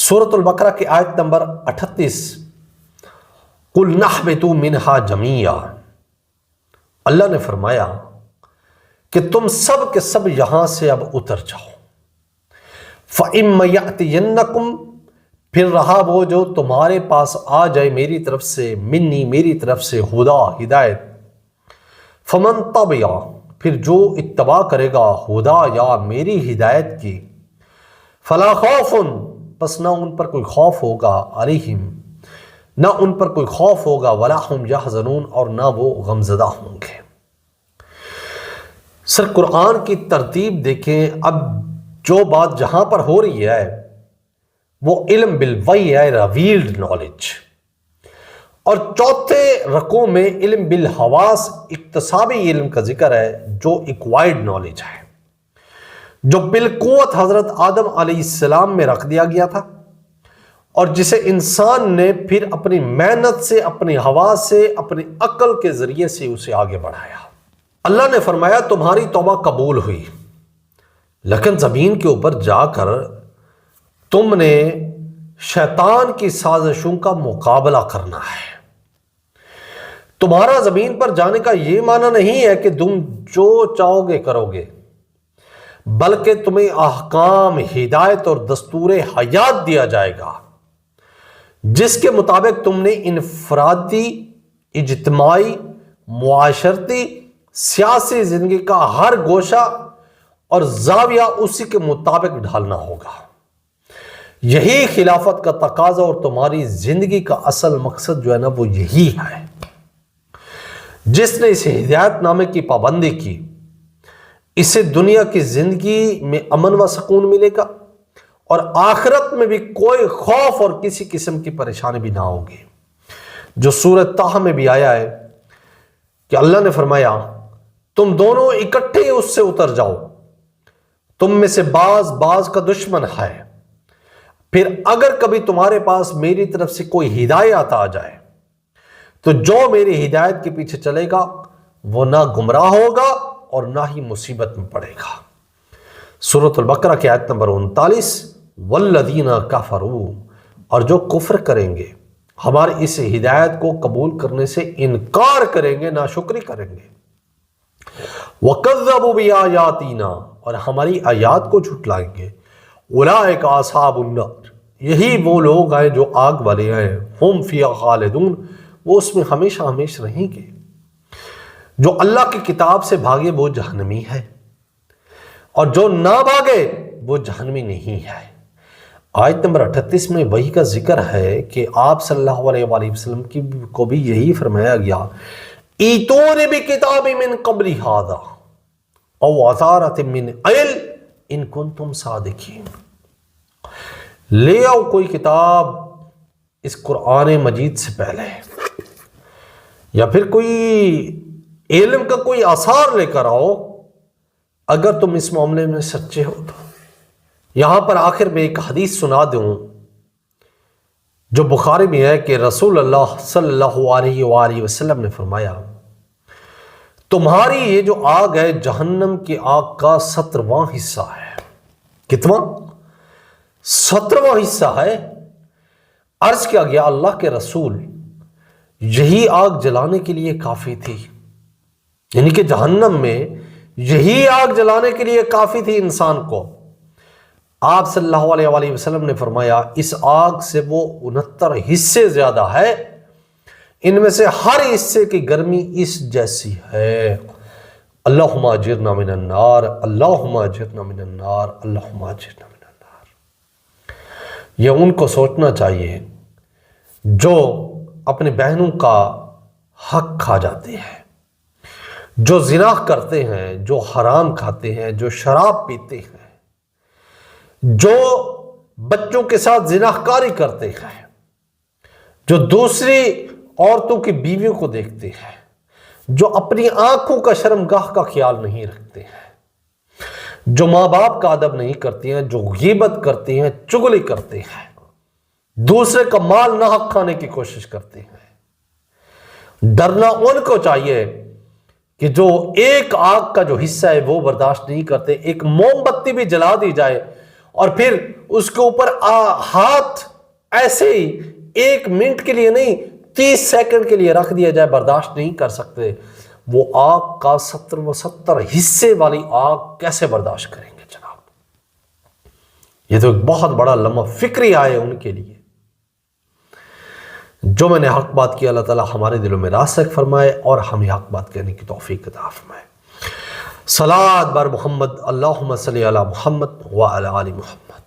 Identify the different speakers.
Speaker 1: سورۃ البقرہ کی آیت نمبر 38، قُلْ نَحْبِطُوا مِنْهَا جَمِيعًا، اللہ نے فرمایا کہ تم سب کے سب یہاں سے اب اتر جاؤ۔ فَإِمَّ يَأْتِيَنَّكُمْ، پھر رہا وہ جو تمہارے پاس آ جائے میری طرف سے، منی میری طرف سے، ہدا ہدایت، فَمَن تَبِعَ، پھر جو اتباع کرے گا ہدا یا میری ہدایت کی، فَلَا خَوْفٌ، پس نہ ان پر کوئی خوف ہوگا، علیہم، نہ ان پر کوئی خوف ہوگا، وَلَا هُمْ يَحْزَنُونَ، اور نہ وہ غمزدہ ہوں گے۔ سر قرآن کی ترتیب دیکھیں، اب جو بات جہاں پر ہو رہی ہے وہ علم بالوحی ہے، ریویلڈ نالج، اور چوتھے رکوع میں علم بالحواس، اکتسابی علم کا ذکر ہے جو ایکوائرڈ نالج ہے، جو بالقوت حضرت آدم علیہ السلام میں رکھ دیا گیا تھا، اور جسے انسان نے پھر اپنی محنت سے، اپنی حواس سے، اپنی عقل کے ذریعے سے اسے آگے بڑھایا۔ اللہ نے فرمایا تمہاری توبہ قبول ہوئی، لیکن زمین کے اوپر جا کر تم نے شیطان کی سازشوں کا مقابلہ کرنا ہے۔ تمہارا زمین پر جانے کا یہ معنی نہیں ہے کہ تم جو چاہو گے کرو گے، بلکہ تمہیں احکام، ہدایت اور دستور حیات دیا جائے گا، جس کے مطابق تم نے انفرادی، اجتماعی، معاشرتی، سیاسی زندگی کا ہر گوشہ اور زاویہ اسی کے مطابق ڈھالنا ہوگا۔ یہی خلافت کا تقاضا اور تمہاری زندگی کا اصل مقصد جو ہے نا وہ یہی ہے۔ جس نے اس ہدایت نامے کی پابندی کی، اسے دنیا کی زندگی میں امن و سکون ملے گا، اور آخرت میں بھی کوئی خوف اور کسی قسم کی پریشانی بھی نہ ہوگی۔ جو سورۃ طٰہٰ میں بھی آیا ہے کہ اللہ نے فرمایا تم دونوں اکٹھے اس سے اتر جاؤ، تم میں سے بعض کا دشمن ہے، پھر اگر کبھی تمہارے پاس میری طرف سے کوئی ہدایت آ جائے تو جو میری ہدایت کے پیچھے چلے گا وہ نہ گمراہ ہوگا اور نہ ہی مصیبت میں پڑے گا۔ سورۃ البقرہ کی آیت نمبر 39، والذین کفروا، اور جو کفر کریں گے، ہماری اس ہدایت کو قبول کرنے سے انکار کریں گے، ناشکری کریں گے، وَكَذَّبُوا بِآيَاتِنَا، اور ہماری آیات کو جھٹلائیں گے، اولئک اصحاب النار، یہی وہ لوگ ہیں جو آگ والے ہیں، ہم فیہا خالدون، وہ اس میں ہمیشہ ہمیشہ رہیں گے۔ جو اللہ کی کتاب سے بھاگے وہ جہنمی ہے، اور جو نہ بھاگے وہ جہنمی نہیں ہے۔ آیت نمبر 38 میں وہی کا ذکر ہے کہ آپ صلی اللہ علیہ وآلہ وسلم کو بھی یہی فرمایا گیا، ایتونی بکتاب من قبل ھذا او اثارۃ من علم ان کنتم صادقین، لے آؤ کوئی کتاب اس قرآن مجید سے پہلے، یا پھر کوئی علم کا کوئی آثار لے کر آؤ اگر تم اس معاملے میں سچے ہو تو۔ یہاں پر آخر میں ایک حدیث سنا دوں جو بخاری میں ہے کہ رسول اللہ صلی اللہ علیہ وآلہ وسلم نے فرمایا تمہاری یہ جو آگ ہے جہنم کی آگ کا 17واں حصہ ہے۔ کتنا؟ 17واں حصہ ہے۔ عرض کیا گیا اللہ کے رسول، یہی آگ جلانے کے لیے کافی تھی؟ یعنی کہ جہنم میں یہی آگ جلانے کے لیے کافی تھی انسان کو؟ آپ صلی اللہ علیہ وآلہ وسلم نے فرمایا اس آگ سے وہ 69 حصے زیادہ ہے، ان میں سے ہر حصے کی گرمی اس جیسی ہے۔ اللہم اجرنا من النار، اللہم اجرنا من النار، اللہم اجرنا من النار۔ یہ ان کو سوچنا چاہیے جو اپنی بہنوں کا حق کھا جاتے ہیں، جو زنا کرتے ہیں، جو حرام کھاتے ہیں، جو شراب پیتے ہیں، جو بچوں کے ساتھ زناکاری کرتے ہیں، جو دوسری عورتوں کی بیویوں کو دیکھتے ہیں، جو اپنی آنکھوں کا شرمگاہ کا خیال نہیں رکھتے ہیں، جو ماں باپ کا ادب نہیں کرتے ہیں، جو غیبت کرتے ہیں، چغلی کرتے ہیں، دوسرے کا مال ناحق کھانے کی کوشش کرتے ہیں۔ ڈرنا ان کو چاہیے کہ جو ایک آگ کا جو حصہ ہے وہ برداشت نہیں کرتے، ایک موم بتی بھی جلا دی جائے اور پھر اس کے اوپر ہاتھ ایسے ہی 1 منٹ کے لیے نہیں 30 سیکنڈ کے لیے رکھ دیا جائے، برداشت نہیں کر سکتے، وہ آگ کا 70 حصے والی آگ کیسے برداشت کریں گے جناب؟ یہ تو ایک بہت بڑا لمحہ فکری آئے ان کے لیے۔ جو میں نے حق بات کی، اللہ تعالیٰ ہمارے دلوں میں راسخ فرمائے اور ہمیں حق بات کرنے کی توفیق عطا فرمائے۔ صلوات بر محمد، اللہم صلی علی محمد وعلی آل محمد۔